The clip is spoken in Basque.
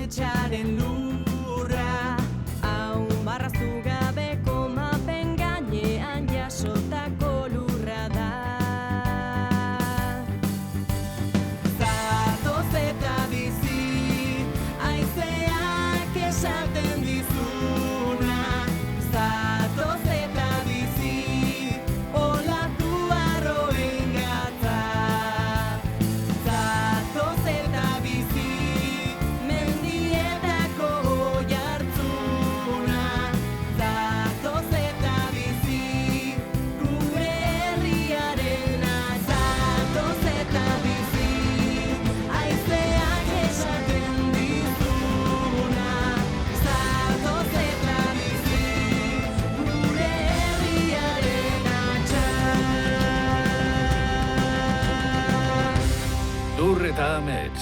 ametxaren lurra, hau marraztu gabeko mapen gainean jasotako lurra da. Zatoz eta bizi, haizeak esaten dizuna. Zatoz eta bizi, olatu arroen gatza. Zatoz eta bizi, mendietako oihartzuna. Zatoz eta bizi, gure herriarena. Zatoz eta bizi, haizeak esaten dizuna. Zatoz eta bizi, gure herriarena. Lur eta amets.